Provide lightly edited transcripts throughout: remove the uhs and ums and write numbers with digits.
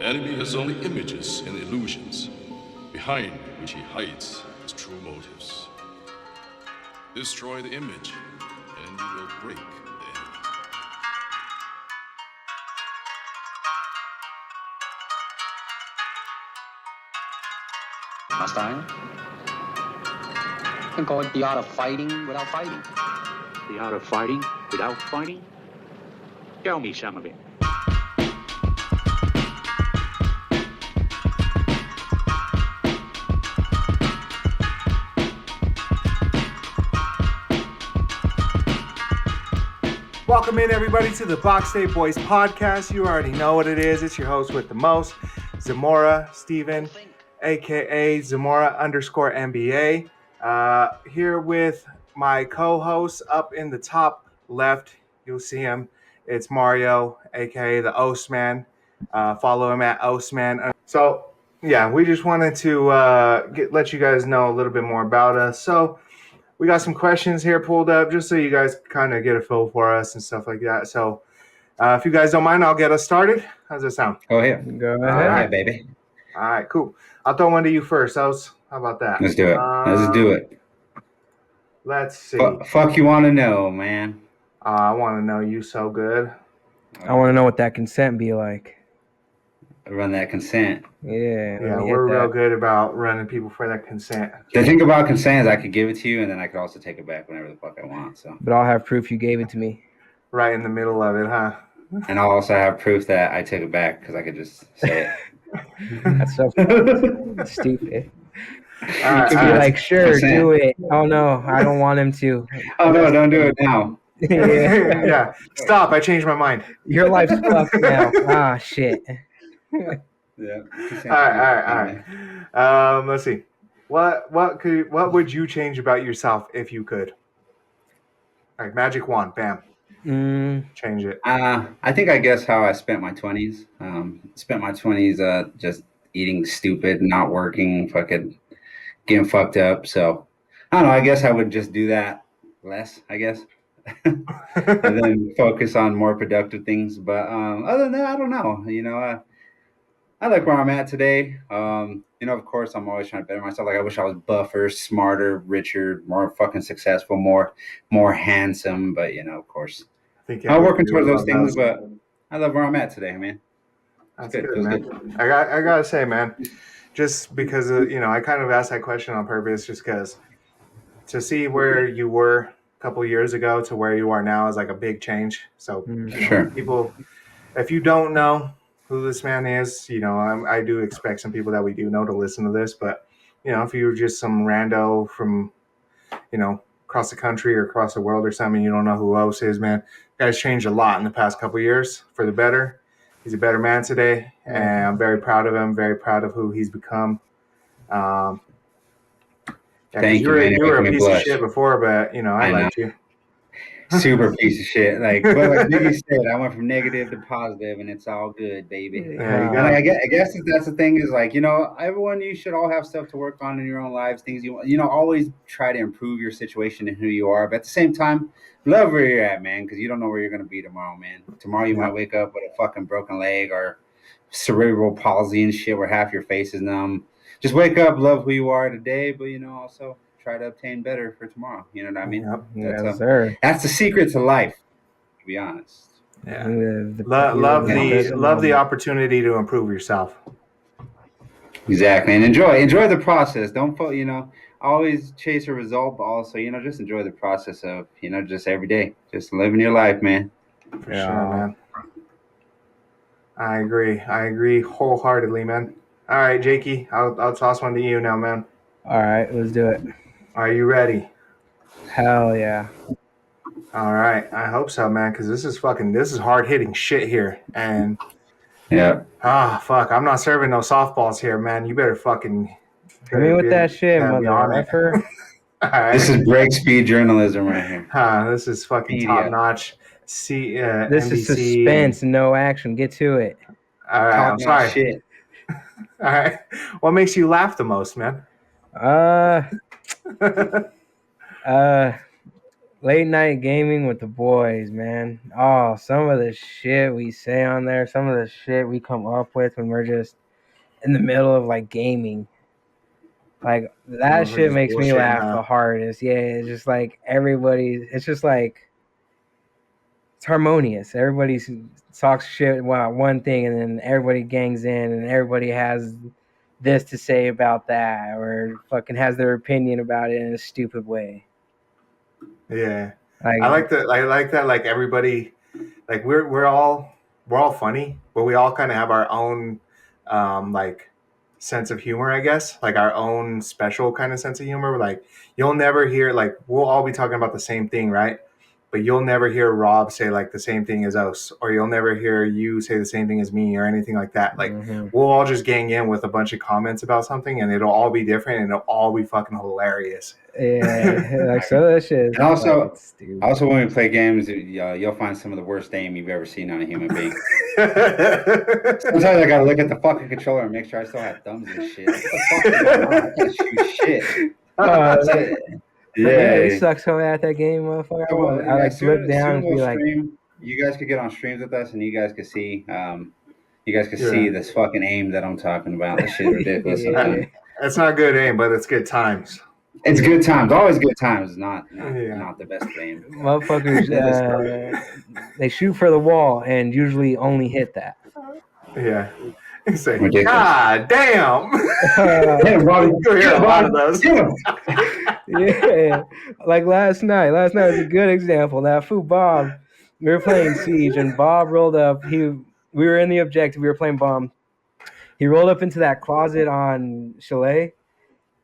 enemy has only images and illusions, behind which he hides his true motives. Destroy the image, and you will break the enemy. Einstein? You can call it the art of fighting without fighting. The art of fighting without fighting? Tell me some of it. Welcome in, everybody, to the Box State Boys podcast. You already know what it is. It's your host with the most, Zamora Steven, a.k.a. Zamora_NBA. Here with my co-host up in the top left. You'll see him. It's Mario, a.k.a. the Ostman. Follow him at Ostman. So, yeah, we just wanted to let you guys know a little bit more about us. So, we got some questions here pulled up just so you guys kind of get a feel for us and stuff like that. So if you guys don't mind, I'll get us started. How's that sound? Go ahead. All right, baby. All right, cool. I'll throw one to you first. How about that? Let's do it. Let's do it. Let's see. Fuck you want to know, man? I want to know you so good. I want to know what that consent be like. Run that consent. Yeah, we're real good about running people for that consent. The thing about consent is I could give it to you, and then I could also take it back whenever the fuck I want. So, but I'll have proof you gave it to me. Right in the middle of it, huh? And I'll also have proof that I took it back because I could just say it. That's so stupid. All be like, sure, consent. Do it. Oh no, I don't want him to. Oh no, don't do it now. Yeah, stop! I changed my mind. Your life's fucked now. Ah, shit. Yeah. All right. Let's see. What would you change about yourself if you could? All right, magic wand, bam. Change it. I think I guess how I spent my 20s. Spent my 20s just eating stupid, not working, fucking getting fucked up. So I don't know. I guess I would just do that less, I guess. And then focus on more productive things. But other than that, I don't know. You know, I like where I'm at today. Of course, I'm always trying to better myself. Like, I wish I was buffer, smarter, richer, more fucking successful, more handsome. But, of course, I'm working towards those things. But I love where I'm at today, man. That's good, man. Good. I gotta say, man, just because I kind of asked that question on purpose, just because to see where you were a couple years ago to where you are now is like a big change. So, sure, people, if you don't know who this man is, I do expect some people that we do know to listen to this, but if you're just some rando from across the country or across the world or something, you don't know who Os is, man. Guy's changed a lot in the past couple of years for the better. He's a better man today, and I'm very proud of him, very proud of who he's become. Thank you, man. You were a piece of shit before, but I liked you. Super piece of shit. Like Biggie said, I went from negative to positive, and it's all good, baby. And I guess that's the thing is everyone, you should all have stuff to work on in your own lives, things always try to improve your situation and who you are. But at the same time, love where you're at, man, because you don't know where you're going to be tomorrow, man. Tomorrow you might wake up with a fucking broken leg or cerebral palsy and shit where half your face is numb. Just wake up, love who you are today, but also try to obtain better for tomorrow. You know what I mean? Yep. That's the secret to life, to be honest. Yeah. Love the opportunity to improve yourself. Exactly. And enjoy the process. Don't always chase a result, but also, just enjoy the process of, just every day. Just living your life, man. For sure, man. I agree wholeheartedly, man. All right, Jakey, I'll toss one to you now, man. All right, let's do it. Are you ready? Hell yeah. All right. I hope so, man, because this is hard-hitting shit here. And yeah. Fuck. I'm not serving no softballs here, man. You better fucking hit me with that shit, motherfucker. Right. This is break speed journalism right here. This is fucking top-notch. This NBC. is suspense, no action. Get to it. All right. I'm sorry. Shit. All right. What makes you laugh the most, man? late night gaming with the boys, man. Oh, some of the shit we say on there, some of the shit we come up with when we're just in the middle of like gaming. Like that We're shit just makes me bullshitting, laugh huh? the hardest. Yeah, it's just like everybody. It's just like it's harmonious. Everybody talks shit about one thing, and then everybody gangs in, and everybody has this to say about that, or fucking has their opinion about it in a stupid way. Yeah, I Like, like that. I like that. Like everybody, like we're all funny, but we all kind of have our own like sense of humor, I guess. Like our own special kind of sense of humor. Like you'll never hear like we'll all be talking about the same thing, right? But you'll never hear Rob say like the same thing as us, or you'll never hear you say the same thing as me, or anything like that. Like we'll all just gang in with a bunch of comments about something, and it'll all be different, and it'll all be fucking hilarious. yeah, like so that shit is And fucking also, stupid. also when we play games, you'll find some of the worst aim you've ever seen on a human being. Sometimes I gotta look at the fucking controller and make sure I still have thumbs and shit. What the fuck is going on? I can't shoot shit. Yeah, Yeah. you suck so bad at that game, motherfucker. Well, I like look soon down and we'll be like, stream. You guys could get on streams with us, and you guys could see Yeah. this fucking aim that I'm talking about. This shit's ridiculous. Yeah. Sometimes. It's not good aim, but it's good times. It's good times, always good times. Not Yeah. the best aim. motherfuckers, they shoot for the wall and usually only hit that. Yeah. You say, Ridiculous. God damn. Hit him, Bobby. You'll hear a lot of those. Hit him. Yeah, like last night. Last night was a good example. That fool Bob, we were playing Siege, and Bob rolled up. We were in the objective. We were playing bomb. He rolled up into that closet on Chalet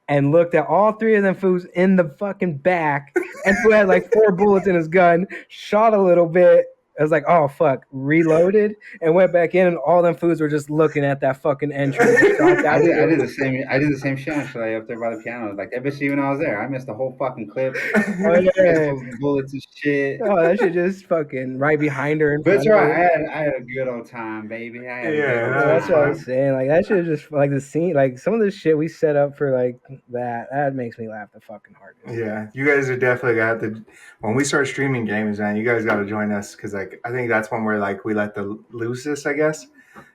and looked at all three of them fools in the fucking back. And who had like 4 bullets in his gun, shot a little bit. I was like, oh fuck, reloaded and went back in, and all them fools were just looking at that fucking entrance. I did the same. I did the same shit actually up there by the piano. Like that bitch, even when I was there, I missed the whole fucking clip. Oh, yeah. Bullets and shit. Oh, that shit just fucking right behind her. But it's right. I had a good old time, baby. I had a good old That's time. what I was saying. Like that shit just like the scene, like some of the shit we set up for like that makes me laugh the fucking hardest. Yeah, you guys are definitely got to. When we start streaming games, man, you guys got to join us because like I think that's when we're like we let the loosest, I guess,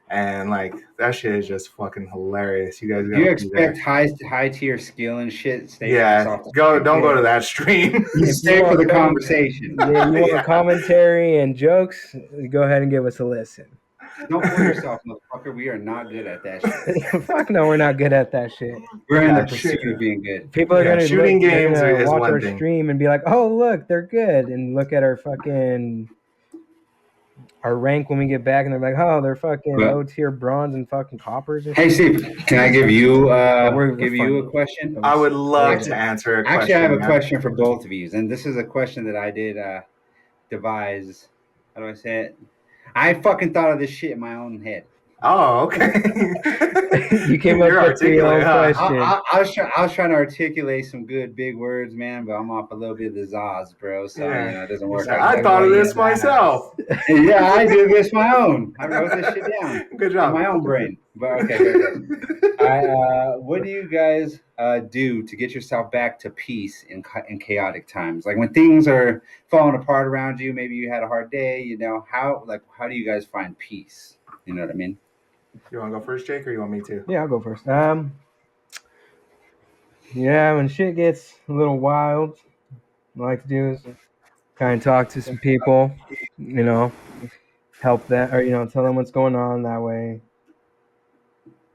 and like that shit is just fucking hilarious. You guys got. Do you expect high tier skill and shit? Stay Yeah, don't go to that stream. Stay for the conversation. Yeah, you want commentary and jokes? Go ahead and give us a listen. Don't fool yourself, motherfucker. We are not good at that shit. Fuck no, we're not good at that shit. We're in the Yeah, pursuit shit. of being good. People are gonna shooting they're games gonna is watch one our thing. stream and be like, oh look, they're good, and look at our fucking our rank when we get back, and they're like, oh, they're fucking But- low tier bronze and fucking coppers. And Hey, shit. Steve, can I give you We're a fun. question? I would love to answer a question. Actually, I have a man. question for both of you, and this is a question that I did devise. How do I say it? I fucking thought of this shit in my own head. Oh, okay. You came up You're with your own articulate, huh? question. I was trying to articulate some good big words, man, but I'm off a little bit of the Zaz, bro. So Yeah. it doesn't work. I thought of this myself. Yeah, I did this my own. I wrote this shit down. Good In job. my own brain. But okay, good. What do you guys do to get yourself back to peace in chaotic times? Like when things are falling apart around you, maybe you had a hard day. You know how do you guys find peace? You know what I mean? You want to go first, Jake, or you want me to? Yeah, I'll go first. Yeah, when shit gets a little wild, what I like to do is kind of talk to some people, you know, help them, or, you know, tell them what's going on that way.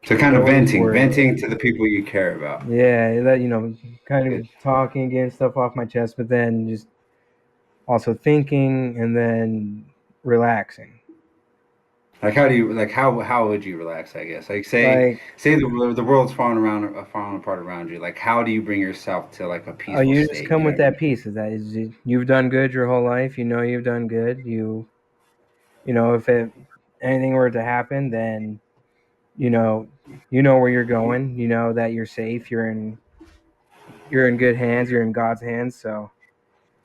So kind of Always venting worry. to the people you care about. Yeah, that, you know, kind of talking, getting stuff off my chest, but then just also thinking and then relaxing. Like how would you relax? I guess like say the world's falling apart around you. Like how do you bring yourself to like a peaceful Oh, you state? just come You with know what I that peace. Is that you've done good your whole life. You know you've done good. You know if anything were to happen, then you know where you're going. You know that you're safe. You're in good hands. You're in God's hands. So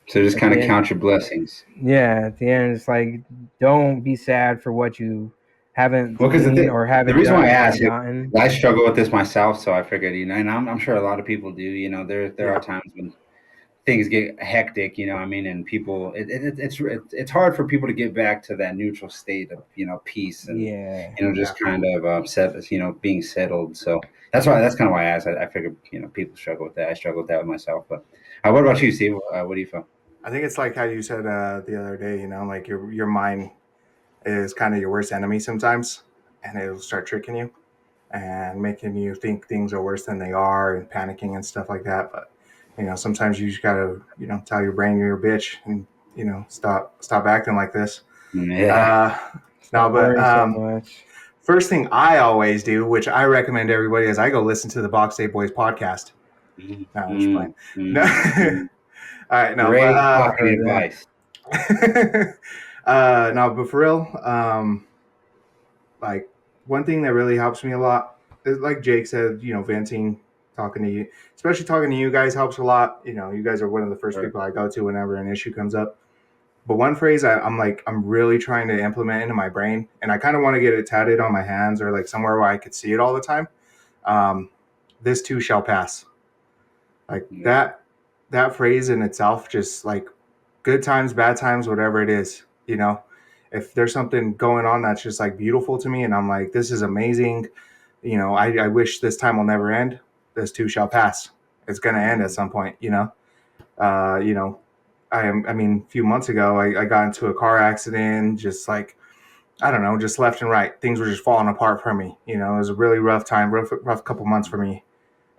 So just kind of Okay. count your blessings. yeah, at the end it's like don't be sad for what you haven't Well, 'cause seen or haven't the reason done why I or asked you, gotten. I struggle with this myself, so I figured, you know, and I'm sure a lot of people do. You know, there are times when things get hectic, you know what I mean, and people it's hard for people to get back to that neutral state of, you know, peace and, Yeah. you know, just kind of set, you know, being settled. So that's kind of why I asked. I figured, you know, people struggle with that. I struggle with that with myself. But what about you, Steve? What do you feel? I think it's like how you said the other day, you know, like your mind is kind of your worst enemy sometimes, and it'll start tricking you and making you think things are worse than they are and panicking and stuff like that. But you know, sometimes you just gotta, you know, tell your brain you're a bitch and, you know, stop acting like this. Yeah. Uh, no, Stop but worrying so much. first thing I always do, which I recommend everybody, is I go listen to the Box Day Boys podcast. Mm, No, I'm just playing. mm, No, mm. all right, no, but Great fucking Heard that. advice. no, but for real, like one thing that really helps me a lot is, like Jake said, you know, venting, talking to you, especially talking to you guys helps a lot. You know, you guys are one of the first Sure. people I go to whenever an issue comes up. But one phrase I'm really trying to implement into my brain, and I kind of want to get it tatted on my hands or like somewhere where I could see it all the time. Um, this too shall pass. Like Yeah. that phrase in itself, just like good times, bad times, whatever it is, you know, if there's something going on that's just like beautiful to me and I'm like, this is amazing, you know, I wish this time will never end. This too shall pass. It's going to end at some point, you know. You know, I mean, a few months ago, I got into a car accident, just like, I don't know, just left and right. Things were just falling apart for me. You know, it was a really rough time, rough couple months for me.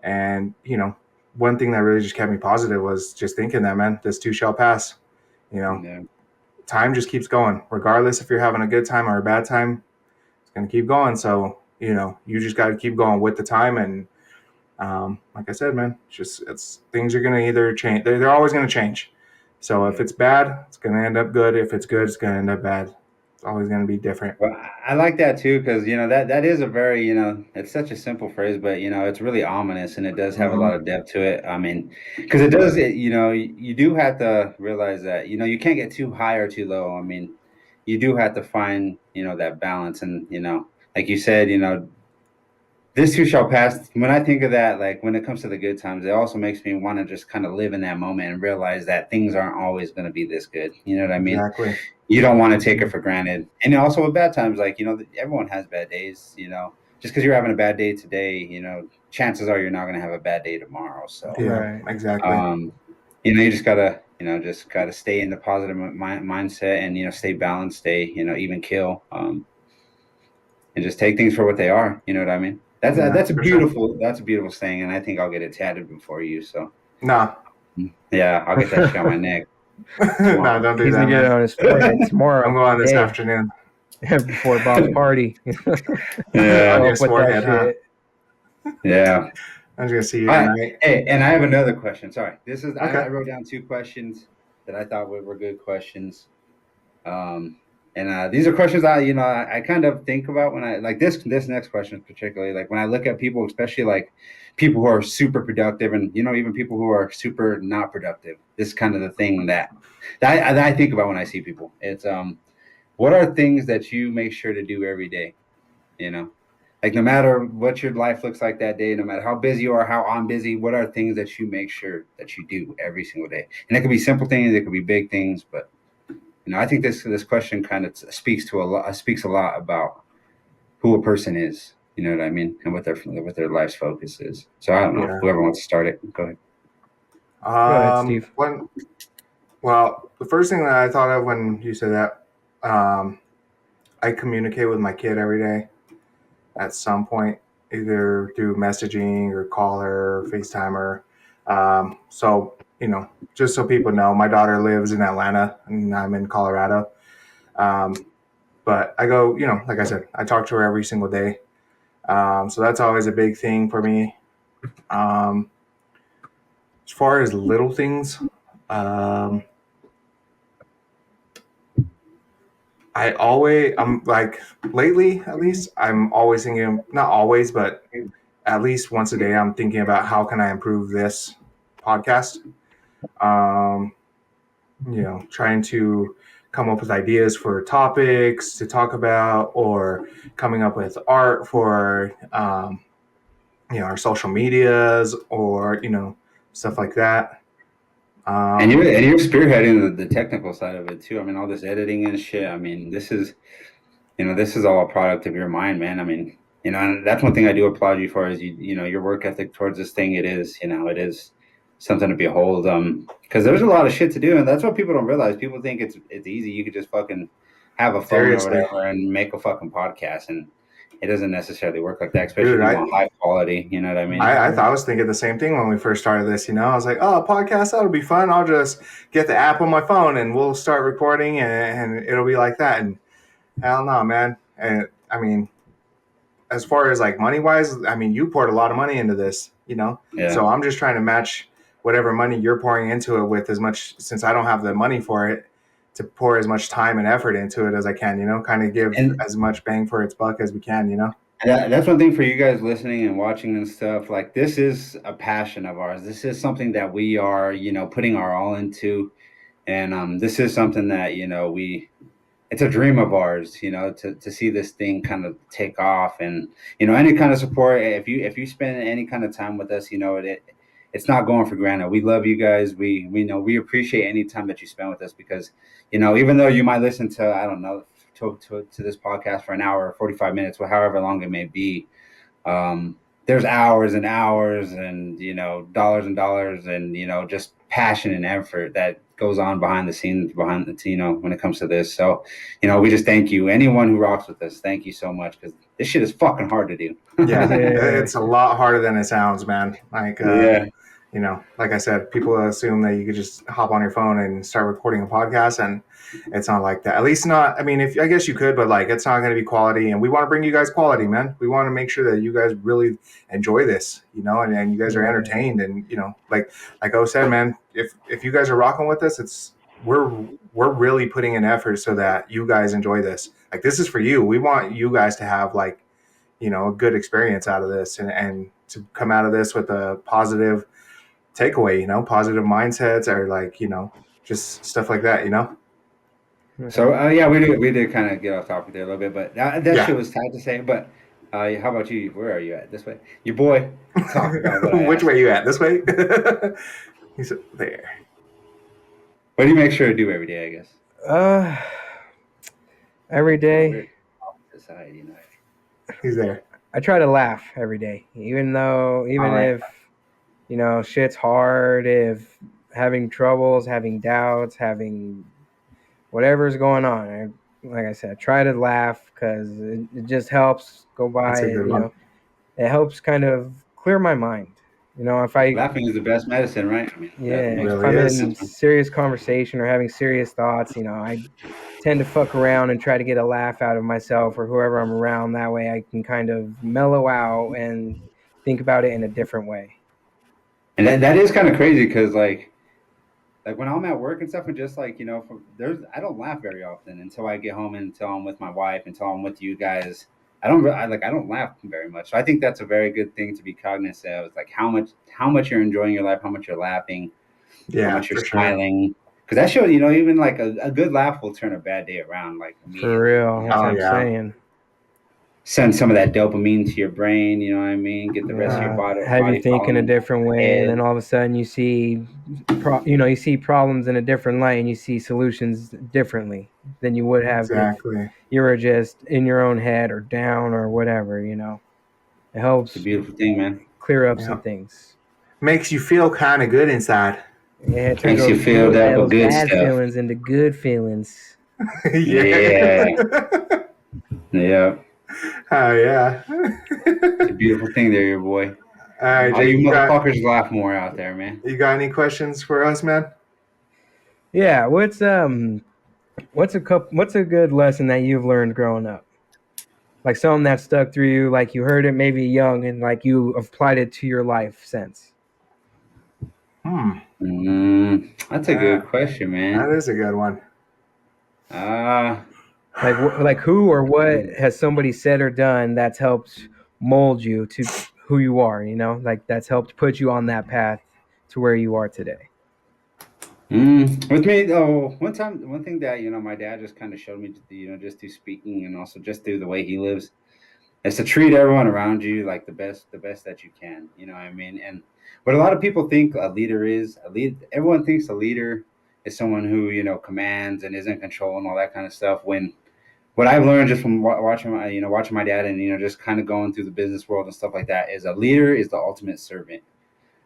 And, you know, one thing that really just kept me positive was just thinking that, man, this too shall pass. You know, Yeah. time just keeps going, regardless if you're having a good time or a bad time, it's going to keep going. So, you know, you just got to keep going with the time. And like I said, man, it's things are going to either change. They're always going to change. So if it's bad, it's going to end up good. If it's good, it's going to end up bad. It's always going to be different. Well, I like that too, because, you know, that is a very, you know, it's such a simple phrase, but, you know, it's really ominous and it does have a Mhm. lot of depth to it. I mean, because it does, you know, you do have to realize that, you know, you can't get too high or too low. I mean, you do have to find, you know, that balance. And, you know, like you said, you know, this too shall pass. When I think of that, like when it comes to the good times, it also makes me want to just kind of live in that moment and realize that things aren't always going to be this good. You know what I mean? Exactly. You don't want to take it for granted. And also with bad times, like, you know, everyone has bad days, you know, just because you're having a bad day today, you know, chances are you're not going to have a bad day tomorrow. So, Yeah, Right. exactly. um, you know, you just gotta, you know, just gotta stay in the positive mindset and, you know, stay balanced, stay, you know, even kill, and just take things for what they are. You know what I mean? Yeah, for sure. That's a beautiful saying. And I think I'll get it tatted before you. So Nah, yeah, I'll get that shit on my neck no, tomorrow. don't do He's that, gonna get it man. on his forehead I'm tomorrow, going this today, afternoon. before Bob's party. On Yeah. Show your up with that forehead, huh? shit. Yeah. I'm just gonna see you All right. tonight. Hey, and I have another question. Sorry. This is I Okay. wrote down two questions that I thought were good questions. Um, and these are questions I kind of think about when I like this next question particularly, like when I look at people, especially like people who are super productive and, you know, even people who are super not productive. This is kind of the thing that I think about when I see people. It's what are things that you make sure to do every day? You know, like no matter what your life looks like that day, no matter how busy you are, how I'm busy, what are things that you make sure that you do every single day? And it could be simple things, it could be big things, but, you know, I think this question kind of speaks a lot about who a person is. You know what I mean, and what their life's focus is. So I don't know. Yeah. Whoever wants to start it, go ahead. Go ahead, Steve. One. Well, the first thing that I thought of when you said that, I communicate with my kid every day at some point, either through messaging or call her, or FaceTime her. So, you know, just so people know, my daughter lives in Atlanta and I'm in Colorado. Um, but I go, you know, like I said, I talk to her every single day. So that's always a big thing for me. Um, as far as little things, um, I'm like lately, at least, I'm always thinking, not always, but at least once a day, I'm thinking about how can I improve this podcast. Um, you know, trying to come up with ideas for topics to talk about or coming up with art for, you know, our social medias or, you know, stuff like that. And you're spearheading the technical side of it too. I mean, all this editing and shit. I mean, this is all a product of your mind, man. I mean, and that's one thing I do applaud you for is your work ethic towards this thing. It is something to behold. Because there's a lot of shit to do, and that's what people don't realize. People think it's easy. You could just fucking have a phone Seriously. or whatever and make a fucking podcast, and it doesn't necessarily work like that. Especially Dude, if you want high quality. You know what I mean? I was thinking the same thing when we first started this. I was like, oh, a podcast, that'll be fun. I'll just get the app on my phone and we'll start recording and it'll be like that. And hell no, man. And I mean, as far as like money wise, I mean, you poured a lot of money into this, Yeah. So I'm just trying to match whatever money you're pouring into it with as much, since I don't have the money for it, to pour as much time and effort into it as I can, kind of give as much bang for its buck as we can, That's one thing for you guys listening and watching and stuff. Like, this is a passion of ours. This is something that we are, putting our all into. And this is something that, it's a dream of ours, to see this thing kind of take off. And, any kind of support, if you spend any kind of time with us, it's not going for granted. We love you guys. We know we appreciate any time that you spend with us because, even though you might listen to, I don't know, to this podcast for an hour or 45 minutes or however long it may be, there's hours and hours and dollars and dollars and just passion and effort that goes on behind the scenes when it comes to this. So we just thank you, anyone who rocks with us. Thank you so much, because this shit is fucking hard to do. Yeah, it's a lot harder than it sounds, man. Like like I said, people assume that you could just hop on your phone and start recording a podcast, and it's not like that. At least not. I mean, I guess you could, but like, it's not going to be quality. And we want to bring you guys quality, man. We want to make sure that you guys really enjoy this, and you guys are entertained. And like O said, man, if you guys are rocking with us, we're really putting in effort so that you guys enjoy this. Like, this is for you. We want you guys to have like, a good experience out of this, and to come out of this with a positive takeaway, positive mindsets, or like, just stuff like that, So we did kind of get off topic there a little bit, but that shit was tight to say. But how about you? Where are you at? This way, your boy. Talk about what Which way you at? This way. He's there. What do you make sure to do every day? I guess. Every day. He's there. I try to laugh every day, even if shit's hard, if having troubles, having doubts, having whatever's going on. Like I said, try to laugh because it just helps go by. It helps kind of clear my mind. Laughing is the best medicine, right? I mean, if I'm in serious conversation or having serious thoughts, I tend to fuck around and try to get a laugh out of myself or whoever I'm around. That way I can kind of mellow out and think about it in a different way. And that is kind of crazy because like when I'm at work and stuff, and just like, I don't laugh very often until I get home and until I'm with my wife, until I'm with you guys. I don't laugh very much. So I think that's a very good thing to be cognizant of. It's like how much you're enjoying your life, how much you're laughing, how much you're smiling. Because that shows, even like a good laugh will turn a bad day around. Like for real, that's what I'm saying. Send some of that dopamine to your brain. You know what I mean? Get the rest of your body. Have you think in a different way, and then all of a sudden you see, you see problems in a different light, and you see solutions differently than you would have if you were just in your own head or down or whatever. It helps. It's a beautiful thing, man. Clear up some things. Makes you feel kind of good inside. Yeah, it makes you feel that good bad stuff. Feelings into good feelings. Yeah. Oh yeah. It's a beautiful thing there, your boy. All right, all you motherfuckers laugh more out there, man. You got any questions for us, man? Yeah, what's a good lesson that you've learned growing up? Like something that stuck through you, like you heard it maybe young and like you applied it to your life since. That's a good question, man. That is a good one. Like who or what has somebody said or done that's helped mold you to who you are, like that's helped put you on that path to where you are today? With me, one thing that, my dad just kind of showed me, just through speaking and also just through the way he lives, It's to treat everyone around you like the best that you can. You know what I mean? And what a lot of people think a leader is, everyone thinks a leader is someone who, commands and is in control and all that kind of stuff. When what I've learned just from watching watching my dad and, just kind of going through the business world and stuff like that is a leader is the ultimate servant.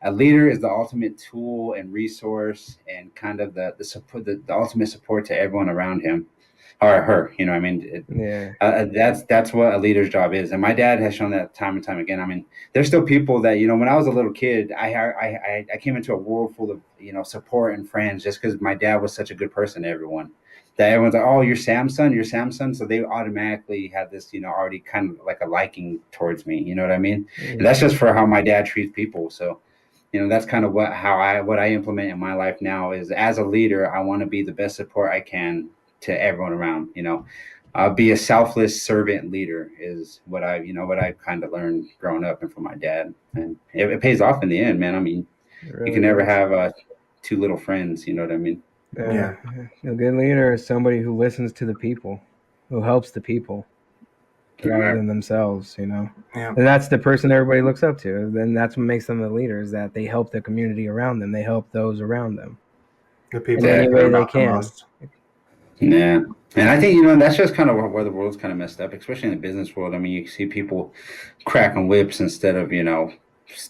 A leader is the ultimate tool and resource and kind of the support, the ultimate support to everyone around him or her. You know what I mean? Yeah. That's what a leader's job is, and my dad has shown that time and time again. I mean, there's still people that, when I was a little kid, I came into a world full of, support and friends just because my dad was such a good person to everyone. That everyone's like, oh, you're Sam's son, you're Sam's son, so they automatically have this, already kind of like a liking towards me. You know what I mean? And that's just for how my dad treats people. So, that's kind of what I implement in my life now is as a leader, I want to be the best support I can to everyone around. Be a selfless servant leader is what I kind of learned growing up and from my dad, and it pays off in the end, man. I mean, you can never have two little friends. You know what I mean? Yeah. A good leader is somebody who listens to the people, who helps the people rather than themselves, Yeah. And that's the person everybody looks up to. Then that's what makes them the leaders, that they help the community around them. They help those around them The people in any that way care they about the can. most. Yeah. And I think, that's just kind of where the world's kind of messed up, especially in the business world. I mean, you see people cracking whips instead of,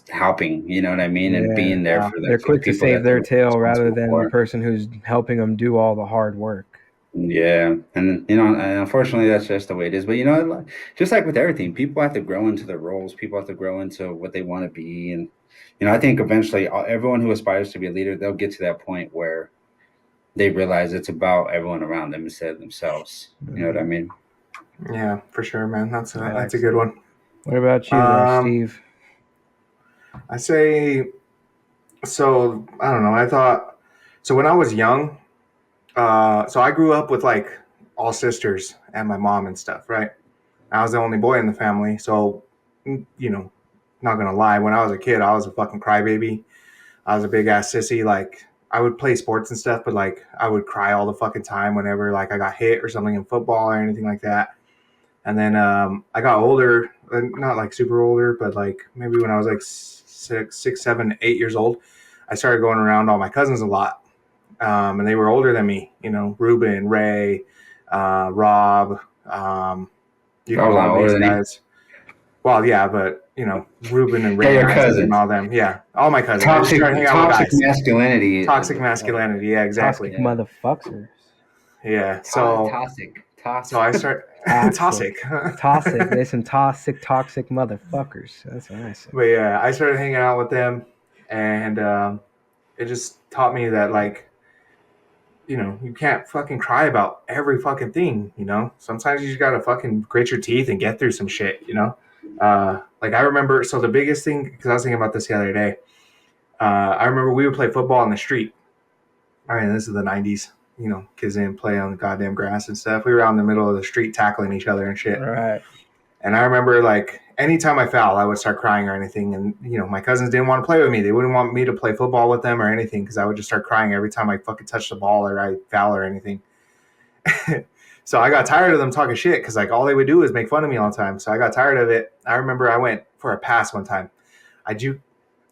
helping, you know what I mean? And being there for They're quick to people save that their they're tail rather responsible than for. the person who's helping them do all the hard work. Yeah, and and unfortunately, that's just the way it is. But just like with everything, people have to grow into their roles. People have to grow into what they want to be, and I think eventually, everyone who aspires to be a leader, they'll get to that point where they realize it's about everyone around them instead of themselves. You know what I mean? Yeah, for sure, man. That's a good one. What about you, there, Steve? I say, so I don't know. I thought so when I was young. So I grew up with like all sisters and my mom and stuff, right? I was the only boy in the family, so not gonna lie. When I was a kid, I was a fucking crybaby. I was a big ass sissy. Like I would play sports and stuff, but like I would cry all the fucking time whenever like I got hit or something in football or anything like that. And then I got older, not like super older, but like maybe when I was like 6, 7, 8 years old, I started going around all my cousins a lot, and they were older than me. Ruben, Ray, Rob. You I know was a lot all older these than you. guys. Well, yeah, but Ruben and Ray Hey, your and Isaac and cousins. all them. Yeah, all my cousins. I just Toxic, started hanging out with toxic guys. masculinity. Toxic masculinity. Yeah, exactly. Toxic motherfuckers. Yeah. So Toxic. I start Toxic. toxic. Toxic. They some toxic motherfuckers. That's what I said. But yeah, I started hanging out with them, and it just taught me that like, you can't fucking cry about every fucking thing. Sometimes you just gotta fucking grit your teeth and get through some shit. Like I remember. So the biggest thing, because I was thinking about this the other day. I remember we would play football on the street. I mean, this is the '90s. Kids didn't play on the goddamn grass and stuff. We were out in the middle of the street tackling each other and shit. All right. And I remember, like, anytime I fouled, I would start crying or anything. And, my cousins didn't want to play with me. They wouldn't want me to play football with them or anything because I would just start crying every time I fucking touched the ball or I foul or anything. So I got tired of them talking shit because, like, all they would do is make fun of me all the time. So I got tired of it. I remember I went for a pass one time.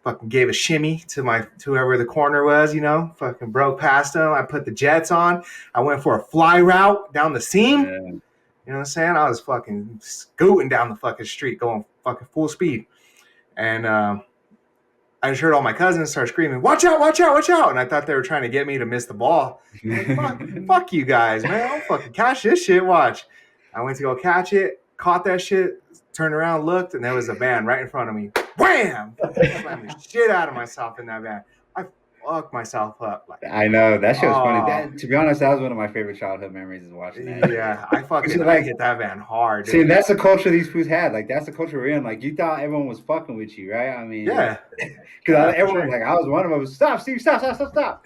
Fucking gave a shimmy to whoever the corner was, fucking broke past him. I put the jets on. I went for a fly route down the seam. Yeah. You know what I'm saying? I was fucking scooting down the fucking street, going fucking full speed. And I just heard all my cousins start screaming, watch out, watch out, watch out. And I thought they were trying to get me to miss the ball. Like, fuck you guys, man. I'll fucking catch this shit. Watch. I went to go catch it, caught that shit, turned around, looked, and there was a van right in front of me. Wham! I slammed the shit out of myself in that van. I fucked myself up. Like, I know that shit was funny. To be honest, that was one of my favorite childhood memories is watching that. Yeah, I hit that van hard. Dude. See, that's the culture these foods had. Like, that's the culture we're in. Like, you thought everyone was fucking with you, right? I mean, yeah, because everyone was like, I was one of them. Stop, Steve, stop.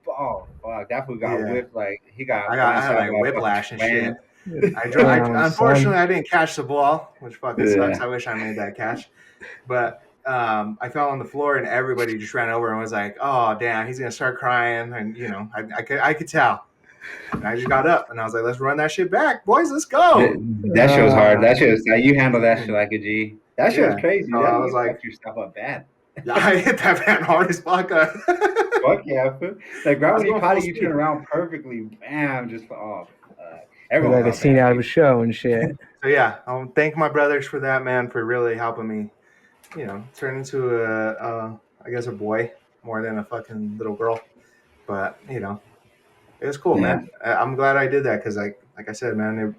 Oh fuck, that food got whipped. Like I had like whiplash and shit. Damn, Unfortunately, I didn't catch the ball, which fucking sucks. I wish I made that catch, but I fell on the floor and everybody just ran over and was like, "Oh, damn, he's gonna start crying." And I could tell. And I just got up and I was like, let's run that shit back, boys. Let's go. That shit was hard. That shit was you handle that shit like a G. That shit was Yeah. crazy. So I was you like, fucked yourself up bad. yeah, I hit that man hard as fuck. Fuck yeah. Like right when you going caught full it, you speed. turn around perfectly, bam, just off. It's Everyone like a felt scene bad. out of a show and shit. So yeah, thank my brothers for that, man, for really helping me, turn into I guess a boy more than a fucking little girl. But it was cool, Yeah. man. I'm glad I did that because, like I said, man,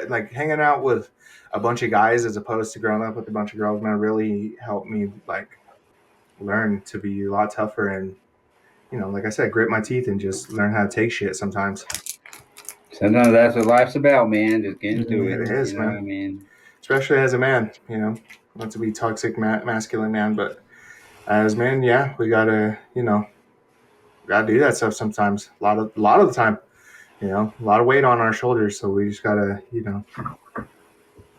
like hanging out with a bunch of guys as opposed to growing up with a bunch of girls, man, really helped me like learn to be a lot tougher and, like I said, grit my teeth and just learn how to take shit sometimes. Sometimes that's what life's about, man. Just getting through it. It is, You know man. what I mean? Especially as a man, not to be toxic masculine man, but as men, yeah, we gotta do that stuff sometimes. A lot of the time, a lot of weight on our shoulders, so we just gotta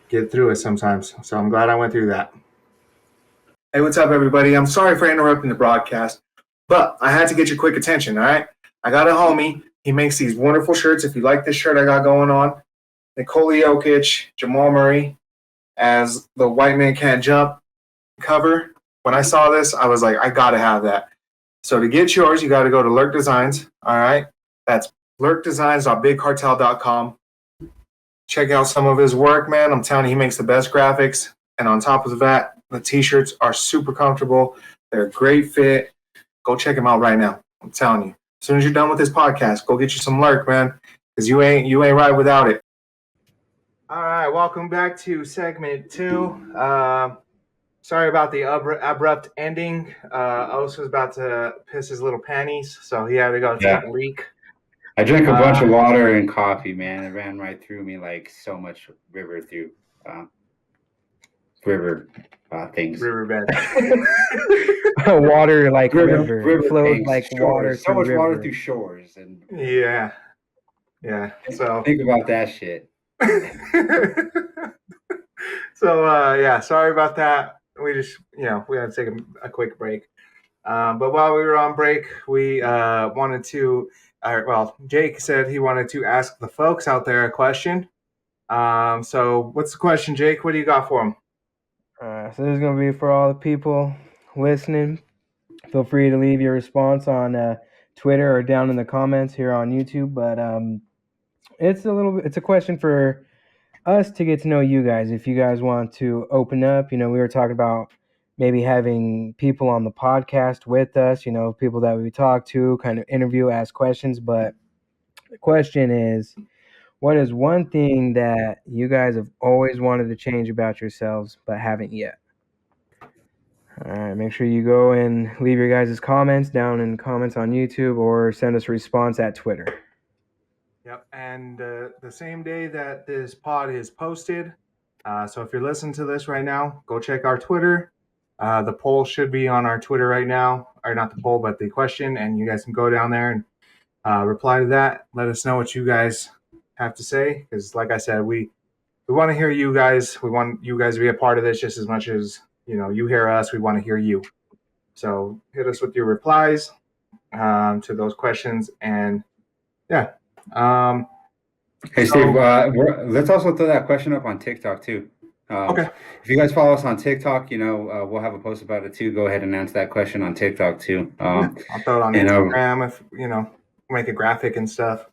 get through it sometimes. So I'm glad I went through that. Hey, what's up, everybody? I'm sorry for interrupting the broadcast, but I had to get your quick attention. All right, I got a homie. He makes these wonderful shirts. If you like this shirt I got going on, Nikola Jokic, Jamal Murray as the White Man Can't Jump cover. When I saw this, I was like, I gotta have that. So to get yours, you got to go to Lurk Designs. All right, that's lurkdesigns.bigcartel.com. Check out some of his work, man. I'm telling you, he makes the best graphics. And on top of that, the t-shirts are super comfortable. They're a great fit. Go check him out right now. I'm telling you. As soon as you're done with this podcast, go get you some Lurk, man, because you ain't right without it. All right, welcome back to segment 2. Sorry about the abrupt ending. Os was about to piss his little panties, so he had to go take a leak. I drank a bunch of water and coffee, man. It ran right through me like so much river through things. Riverbed. Water like river. River Flowed things, like shores. water So through much river. water through shores. And Yeah. So think about that shit. So yeah, sorry about that. We just we had to take a quick break. But while we were on break, we wanted to. Jake said he wanted to ask the folks out there a question. So what's the question, Jake? What do you got for him? So this is gonna be for all the people listening. Feel free to leave your response on Twitter or down in the comments here on YouTube. But it's a question for us to get to know you guys. If you guys want to open up, we were talking about maybe having people on the podcast with us, people that we talk to, kind of interview, ask questions. But the question is, what is one thing that you guys have always wanted to change about yourselves but haven't yet? All right, make sure you go and leave your guys' comments down in comments on YouTube or send us a response at Twitter. Yep, and the same day that this pod is posted, so if you're listening to this right now, go check our Twitter. The poll should be on our Twitter right now, or not the poll, but the question, and you guys can go down there and reply to that. Let us know what you guys have to say, because like I said, we want to hear you guys. We want you guys to be a part of this just as much as you hear us. We want to hear you. So hit us with your replies to those questions, and yeah. Hey, Steve, let's also throw that question up on TikTok too. Okay. If you guys follow us on TikTok, we'll have a post about it too. Go ahead and answer that question on TikTok too. I'll throw it on Instagram if make a graphic and stuff.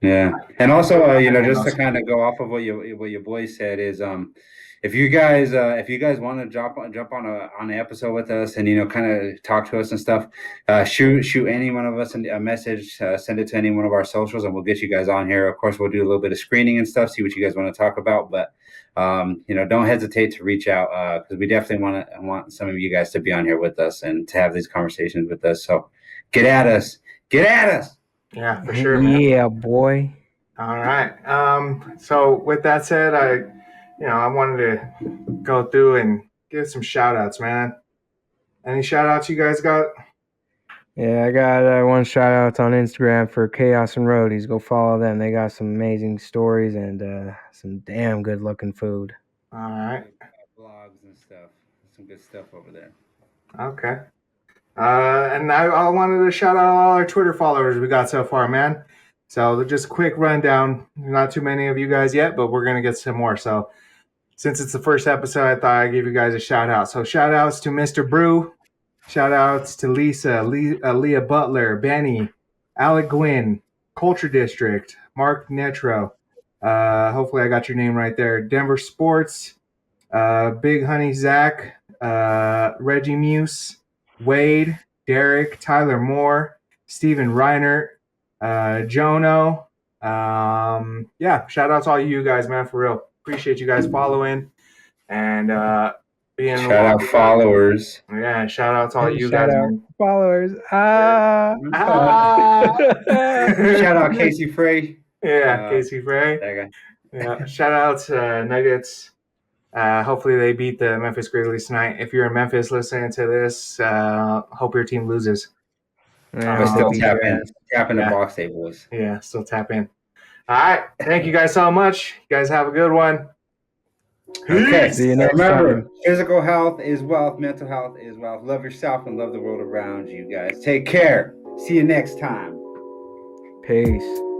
Yeah, and also just to kind of go off of what your boy said is if you guys want to jump on an episode with us and kind of talk to us and stuff, shoot any one of us a message, send it to any one of our socials, and we'll get you guys on here. Of course, we'll do a little bit of screening and stuff, see what you guys want to talk about, but don't hesitate to reach out because we definitely want some of you guys to be on here with us and to have these conversations with us. So get at us. Yeah, for sure, man. Yeah, boy. All right. So with that said, I wanted to go through and give some shout outs, man. Any shout outs you guys got? Yeah, I got one shout out on Instagram for Chaos and Roadies. Go follow them. They got some amazing stories and some damn good looking food. All right. Vlogs and stuff. Some good stuff over there. Okay. And I wanted to shout out all our Twitter followers we got so far, man. So just a quick rundown. Not too many of you guys yet, but we're gonna get some more. So since it's the first episode, I thought I'd give you guys a shout out. So shout outs to Mr. Brew. Shout outs to Lisa, Leah Butler, Benny, Alec Gwynn, Culture District, Mark Netro. Hopefully I got your name right there. Denver Sports, Big Honey Zach, Reggie Muse, Wade, Derek, Tyler Moore, Steven Reinert, Jono. Yeah, shout out to all you guys, man, for real. Appreciate you guys following and being Shout out followers. Yeah, shout out to all you Shout guys, out man. followers. Shout out Casey Frey. Yeah, Casey Frey. That guy. Yeah, shout out to Nuggets. Hopefully they beat the Memphis Grizzlies tonight. If you're in Memphis listening to this, hope your team loses. But still tap in the Yeah. box day, boys. Yeah, still tap in. All right, thank you guys so much. You guys have a good one. Okay. See you next Remember, time. physical health is wealth, mental health is wealth. Love yourself and love the world around you guys. Take care. See you next time. Peace.